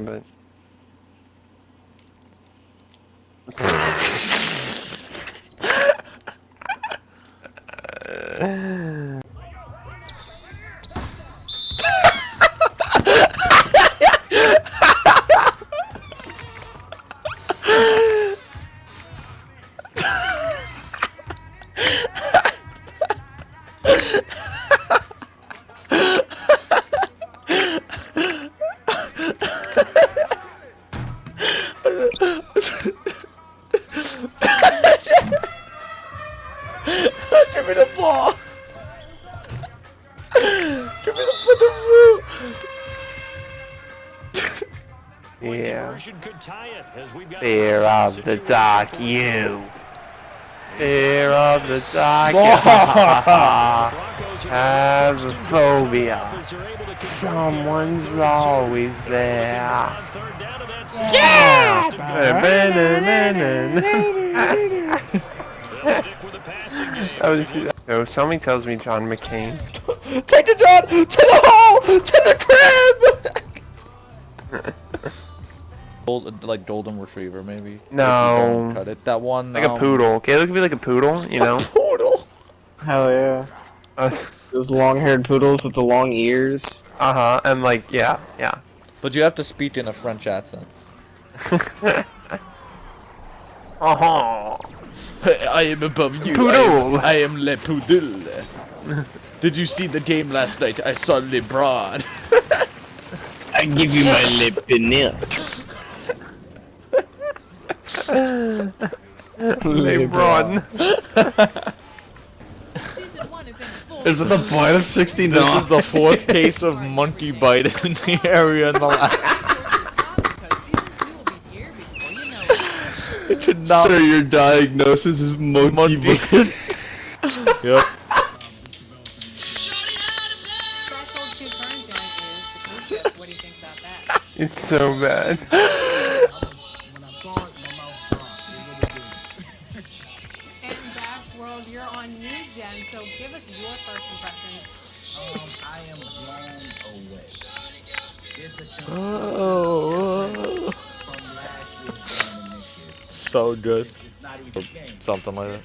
but give me the ball. Give me the fucking ball. Yeah. Fear of the dark, you. Fear of the dark. Have a phobia. Someone's always there. Yeah! So somebody tells me John McCain. Take the John to the hole, to the crib. Like golden retriever, maybe. No. Cut it. That one. Like a poodle. Okay, look at me like a poodle, you know. A poodle. Hell yeah. Those long-haired poodles with the long ears. And like yeah. But you have to speak in a French accent. I am above you. Poodle. I am le poodle. Did you see the game last night? I saw LeBron. I give you my lip penis. LeBron. Is it the bite of 69? This is the 4th case of monkey bite in the area in the last. It should not. Sir, your diagnosis is monkey bite. Yep. It's so bad. You're on New Gen, so give us your first impressions. I am blown away. Oh. So good. Something like that.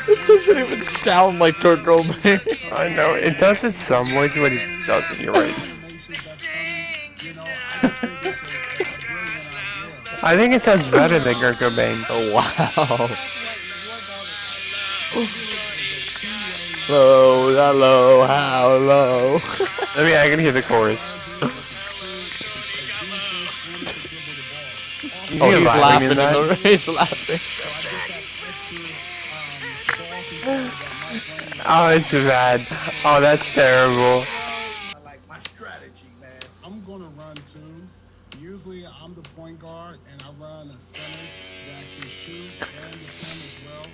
It doesn't even sound like Kurt Cobain. I know, it does in some ways, but it doesn't, you're right. I think it sounds better than Kurt Cobain. Oh wow. Low, hello, how low. I can hear the chorus. Oh, he's laughing in the he's laughing. Oh, it's bad. Oh, that's terrible. I like my strategy, man. I'm gonna run twos. Usually I'm the point guard and I run a center that can shoot and defend as well.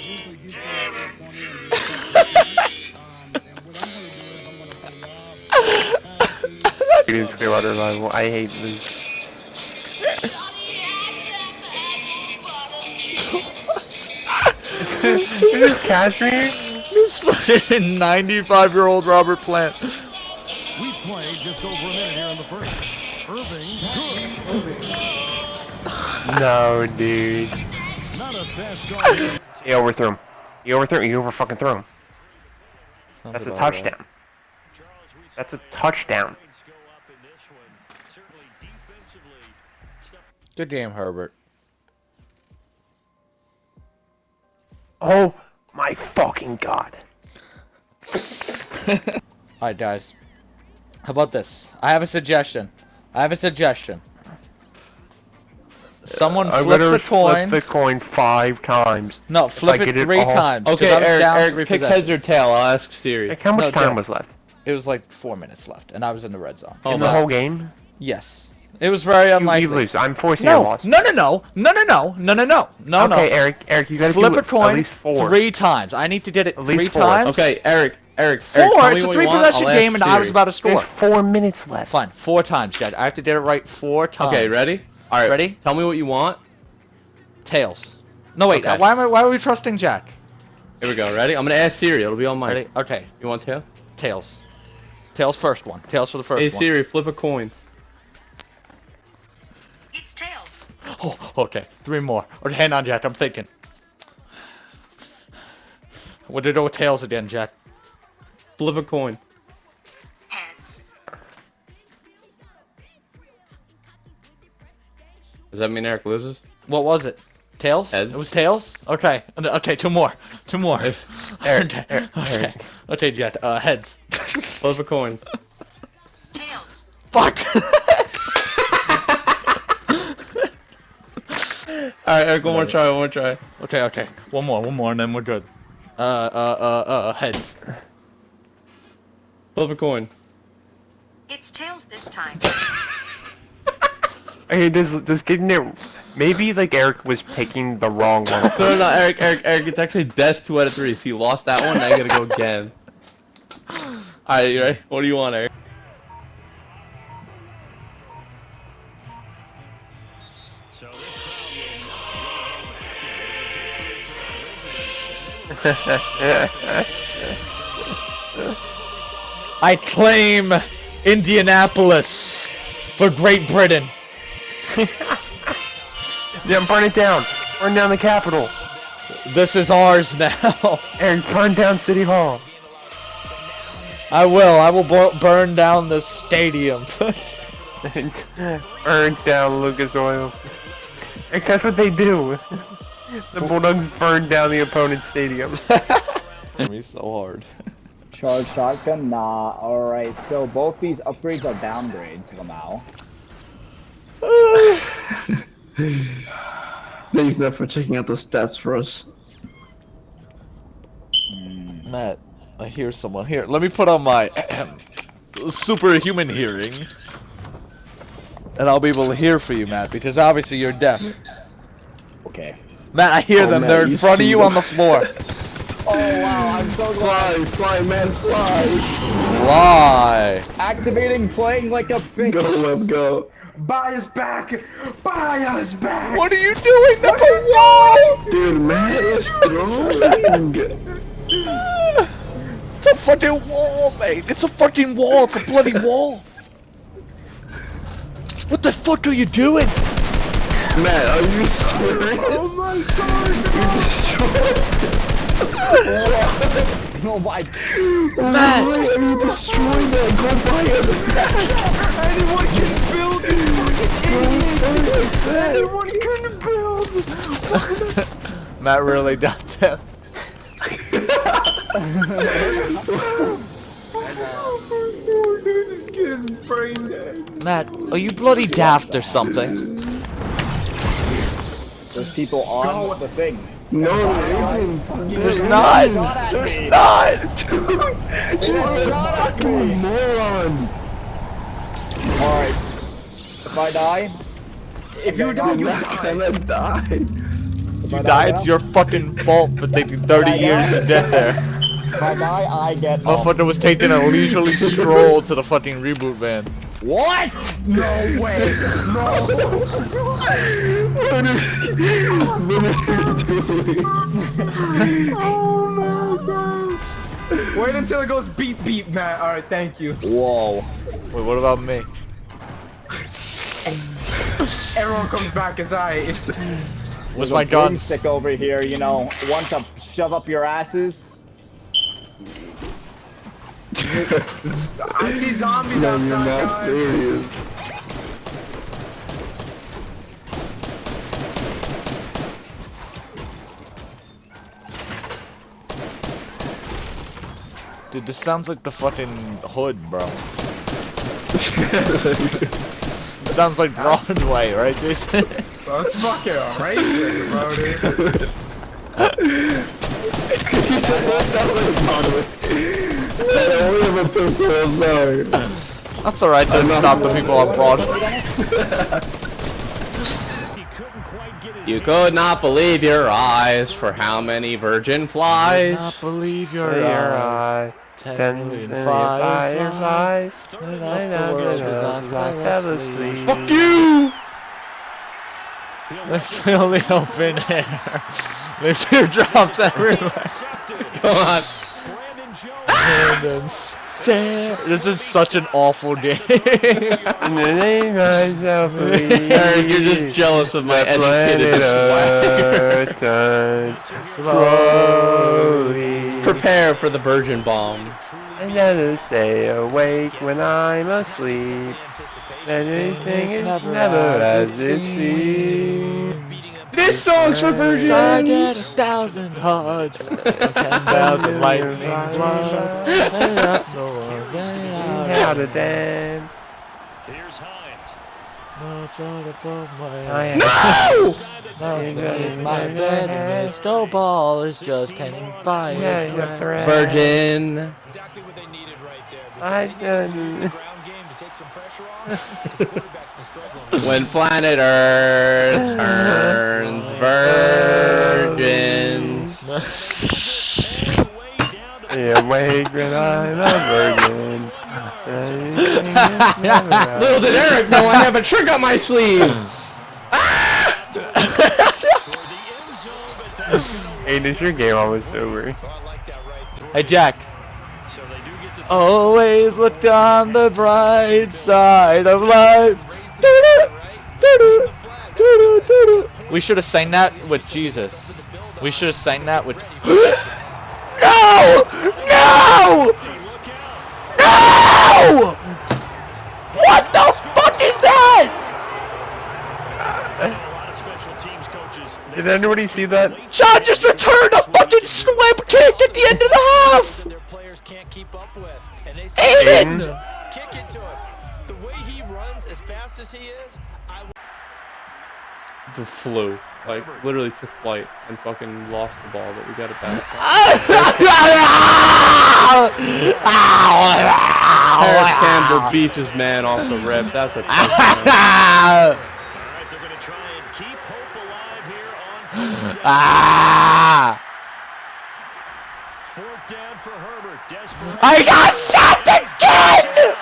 Usually he's gonna sit one in and be a catch and and what I'm gonna do is I'm gonna play lobs, passes. Clearwater Revival. I hate this. Is this Cashmere? This fucking 95-year-old Robert Plant. We played just over a minute here in the first. Irving, good. No, dude. Not a fast start here. He overthrew him. He over-fucking threw him. That's a touchdown. That's a touchdown. Good game, Herbert. Oh my fucking god. Alright, guys. How about this? I have a suggestion. Someone flips a coin. Flip the coin 5 times. No, flip it 3 times. Okay, Eric, pick heads or tail. I'll ask Siri. Like, how much time was left? It was like 4 minutes left, and I was in the red zone. In the whole game? Yes. It was very unlikely. You lose. I'm forcing your loss. No. Okay, Eric, you gotta flip a at coin least 4. 3 times. I need to get it at least 3 4. times. Okay, Eric. 4. It's a 3-possession game, and I was about to score. There's 4 minutes left. Fine, 4 times, Jed. I have to get it right 4 times. Okay, ready? All right. Ready? Tell me what you want. Tails. No, wait. Okay. Why are we trusting Jack? Here we go. Ready? I'm gonna ask Siri. It'll be on mine. Ready? Okay. You want tail? Tails. Tails first one. Tails for the first Hey one. Siri, flip a coin. It's tails. Oh, okay. 3 more. Or hang on, Jack. I'm thinking. What did it do with tails again, Jack? Flip a coin. Heads. Does that mean Eric loses? What was it? Tails? Heads. It was tails? Okay. Okay, 2 more. 2 more. Eric, Okay. Eric, Okay. Okay, Jack. Heads. Flip a coin. Tails. Fuck! Alright, Eric, one more try. Okay. One more, and then we're good. Heads. Flip a coin. It's tails this time. Okay, does getting it... Maybe, like, Eric was picking the wrong one. No, Eric, it's actually best 2 out of 3. So you lost that one, now you gotta go again. Alright, you ready? What do you want, Eric? I claim Indianapolis for Great Britain. Yeah, burn it down. Burn down the Capitol. This is ours now. Eric, burn down City Hall. I will burn down the stadium. Burn down Lucas Oil. Eric, that's what they do. The Bulldogs burn down the opponent's stadium. Me so hard. Charge shotgun? Nah, alright. So both these upgrades are downgrades somehow. Thanks, Matt, for checking out the stats for us. Matt, I hear someone. Here, let me put on my superhuman hearing. And I'll be able to hear for you, Matt, because obviously you're deaf. Okay. Matt, I hear them. Matt, They're in you front of see you them. on the floor. Oh wow, I'm so glad. Fly, man, fly! Why? Activating playing like a fish. Go, Web, go. Buy us back! Buy us back! What are you doing? That's a wall! Dude, Matt is throwing! It's a fucking wall, mate! It's a fucking wall! It's a bloody wall! What the fuck are you doing? Matt, are you serious? Oh my god! You destroyed Oh my. Matt! Why are you destroying that? Go buy us back! Anyone can build it! Anyone can build! Matt really got that. This kid is brain dead. Matt, are you bloody daft or something? There's people on the thing. No, there isn't. There's not! There's not! You're a fucking moron! Alright. If I die. If you die, You're not gonna die. If you die, it's your fucking fault for taking 30 years to get there. If I die, I get. Motherfucker was taking a leisurely stroll to the fucking reboot van. What? No way! No! What is he doing? Oh my god! Wait until it goes beep beep, Matt. Alright, thank you. Whoa. Wait, what about me? Everyone comes back as I. Where's my gun? Stick over here, you know, want to shove up your asses. I see zombies No, outside, you're not guys. serious. Dude, this sounds like the fucking hood, bro. It sounds like Broadway, right, Jason? That's fucking racist, bro, dude. He said that sounds like Broadway. I only have a pistol, I'm sorry. That's alright, doesn't stop the people on Broadway. You could not believe your eyes for how many virgin flies. Not believe your eyes. 10 million fireflies. Lit up the world as I fell asleep. Fuck you! Let's fill the open air. There's teardrops everywhere. Come on. And then Damn, this is such an awful game. In the name myself Eric, you're just jealous of my educated swagger. Slowly. Prepare for the virgin bomb. And never stay awake when I'm asleep. Anything is never as it seems. This song's for I get virgins. 1,000 hugs, 10,000 lightning bloods. They don't know How to dance. No! Nothing my bed and this dough ball is just hanging by a thread. Virgin. I done. When planet Earth turns virgins. Yeah, wake when I'm a virgin. Little did Eric know I have a trick up my sleeve. Hey, is your game almost over? Hey Jack. Always look on the bright side of life. We should have sang that with Jesus. We should have sang that with. No! No! No! What the fuck is that? Did anybody see that? John just returned a fucking swim kick at the end of the half! Their players can't keep up with. And they Aiden! kick it to him. The way he runs as fast as he is, The flew. Like, literally took flight and fucking lost the ball, but we got it back. Harris Campbell beats his man off the rip. That's a touchdown. I got sacked again!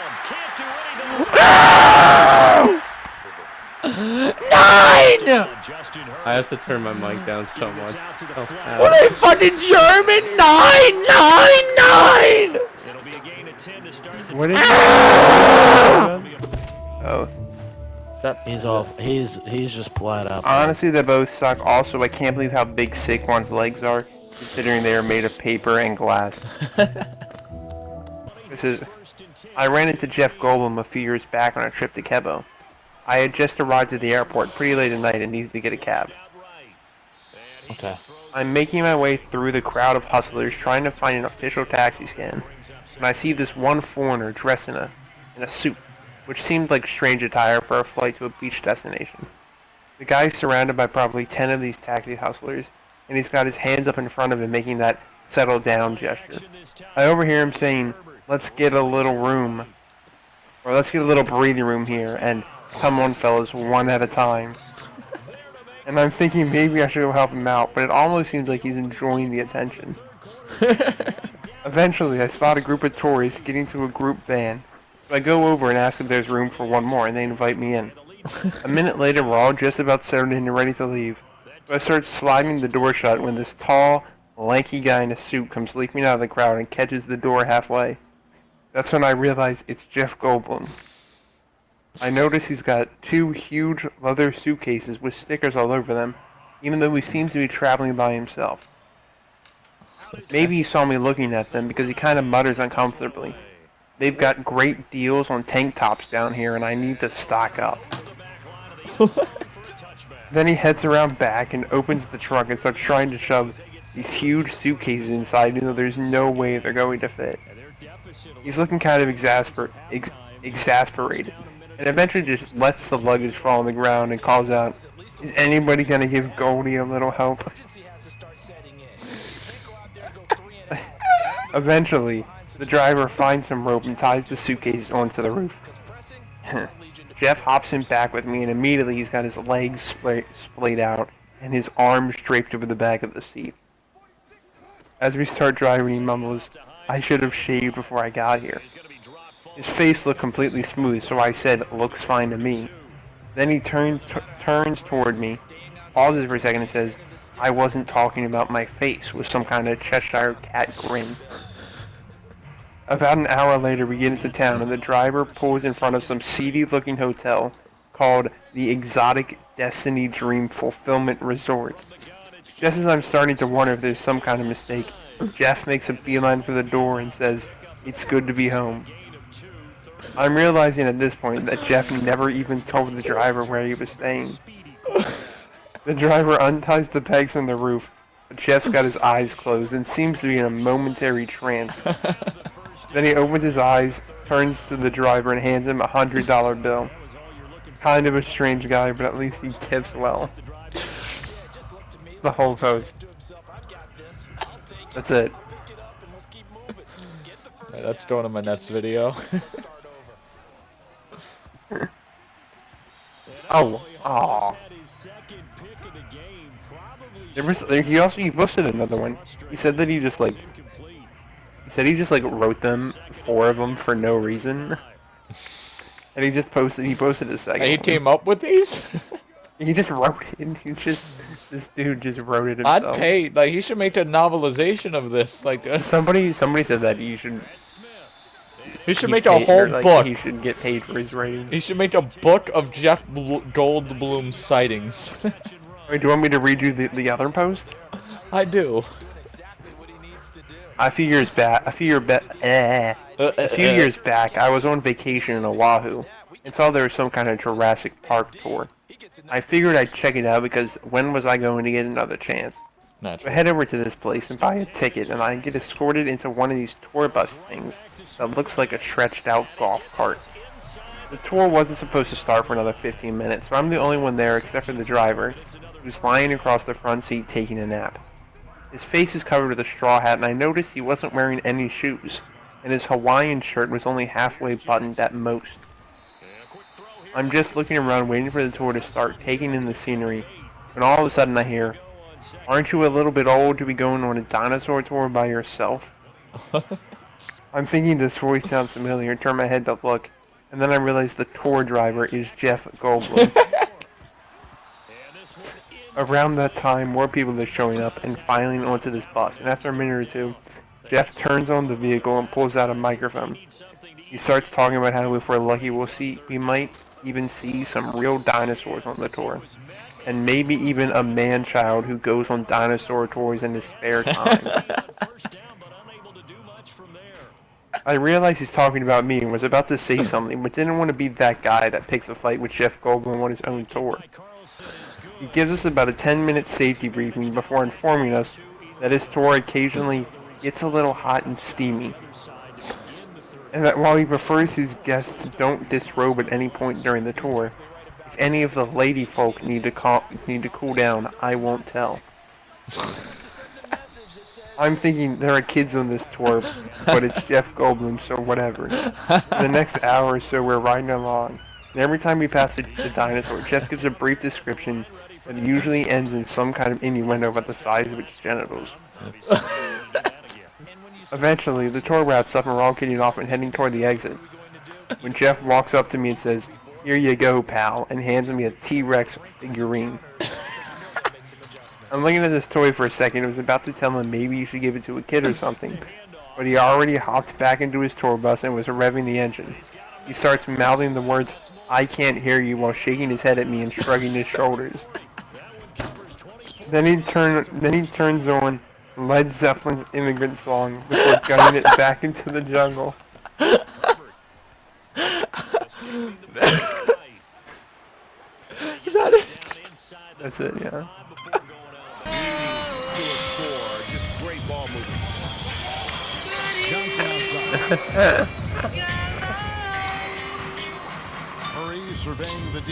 9! I have to turn my mic down so much. What are they fucking German? 9! What is Oh. He's off. He's just flat out. Honestly, they both suck. Also, I can't believe how big Saquon's legs are, considering they are made of paper and glass. I ran into Jeff Goldblum a few years back on a trip to Kebo. I had just arrived at the airport pretty late at night and needed to get a cab. Okay. I'm making my way through the crowd of hustlers trying to find an official taxi stand, when I see this one foreigner dressed in a suit, which seemed like strange attire for a flight to a beach destination. The guy's surrounded by probably 10 of these taxi hustlers, and he's got his hands up in front of him making that settle down gesture. I overhear him saying, "Let's get a little room," or "Let's get a little breathing room here," and "Come on fellas, one at a time." And I'm thinking maybe I should go help him out, but it almost seems like he's enjoying the attention. Eventually, I spot a group of tourists getting to a group van. So I go over and ask if there's room for one more, and they invite me in. A minute later, we're all just about settled in and ready to leave. So I start sliding the door shut when this tall, lanky guy in a suit comes leaping out of the crowd and catches the door halfway. That's when I realize it's Jeff Goldblum. I notice he's got 2 huge leather suitcases with stickers all over them, even though he seems to be traveling by himself. Maybe he saw me looking at them because he kind of mutters uncomfortably. They've got great deals on tank tops down here and I need to stock up. Then he heads around back and opens the trunk and starts trying to shove these huge suitcases inside even though there's no way they're going to fit. He's looking kind of exasperated, and eventually just lets the luggage fall on the ground and calls out, "Is anybody gonna give Goldie a little help?" Eventually, the driver finds some rope and ties the suitcases onto the roof. Jeff hops in back with me, and immediately he's got his legs splayed out and his arms draped over the back of the seat. As we start driving, he mumbles, "I should have shaved before I got here." His face looked completely smooth, so I said, "Looks fine to me." Then he turns toward me, pauses for a second and says, "I wasn't talking about my face," with some kind of Cheshire cat grin. About an hour later, we get into town, and the driver pulls in front of some seedy-looking hotel called the Exotic Destiny Dream Fulfillment Resort. Just as I'm starting to wonder if there's some kind of mistake, Jeff makes a beeline for the door and says, "It's good to be home." I'm realizing at this point that Jeff never even told the driver where he was staying. The driver unties the pegs on the roof, but Jeff's got his eyes closed and seems to be in a momentary trance. Then he opens his eyes, turns to the driver, and hands him a $100 bill. Kind of a strange guy, but at least he tips well. The whole post. That's it. Yeah, that's going in my next video. Oh. He posted another one. He said that he just like wrote them, 4 of them, for no reason. And he posted a second And he one. came up with these? He just wrote it. This dude just wrote it himself. I'd pay, like, he should make a novelization of this, like, Somebody said that he should make a whole book. He should get paid for his writing. He should make a book of Jeff Goldblum sightings. Wait, do you want me to read you the other post? I do. A few years back, I was on vacation in Oahu and saw there was some kind of Jurassic Park tour. I figured I'd check it out because when was I going to get another chance? Naturally. I head over to this place and buy a ticket, and I get escorted into one of these tour bus things that looks like a stretched out golf cart. The tour wasn't supposed to start for another 15 minutes, so I'm the only one there except for the driver, who's lying across the front seat taking a nap. His face is covered with a straw hat, and I noticed he wasn't wearing any shoes, and his Hawaiian shirt was only halfway buttoned at most. I'm just looking around waiting for the tour to start, taking in the scenery, when all of a sudden I hear, "Aren't you a little bit old to be going on a dinosaur tour by yourself?" I'm thinking this voice sounds familiar, turn my head to look, and then I realize the tour driver is Jeff Goldblum. Around that time, more people are showing up and filing onto this bus, and after a minute or two, Jeff turns on the vehicle and pulls out a microphone. He starts talking about how if we're lucky we might even see some real dinosaurs on the tour. And maybe even a man-child who goes on dinosaur tours in his spare time. I realized he's talking about me and was about to say something, but didn't want to be that guy that picks a fight with Jeff Goldblum on his own tour. He gives us about a 10-minute safety briefing before informing us that his tour occasionally gets a little hot and steamy, and that while he prefers his guests don't disrobe at any point during the tour, if any of the lady folk need to cool down, I won't tell. I'm thinking there are kids on this tour, but it's Jeff Goldblum, so whatever. For the next hour or so, we're riding along, and every time we pass the dinosaur, Jeff gives a brief description that usually ends in some kind of innuendo about the size of its genitals. Eventually, the tour wraps up and we're all getting off and heading toward the exit, when Jeff walks up to me and says, "Here you go, pal," and hands me a T-Rex figurine. I'm looking at this toy for a second and was about to tell him maybe you should give it to a kid or something, but he already hopped back into his tour bus and was revving the engine. He starts mouthing the words, "I can't hear you," while shaking his head at me and shrugging his shoulders. Then he turns on Led Zeppelin's Immigrant Song before gunning it back into the jungle. Is that it? That's it, yeah. Just great ball movement. Johnson outside. Hurry, surveying the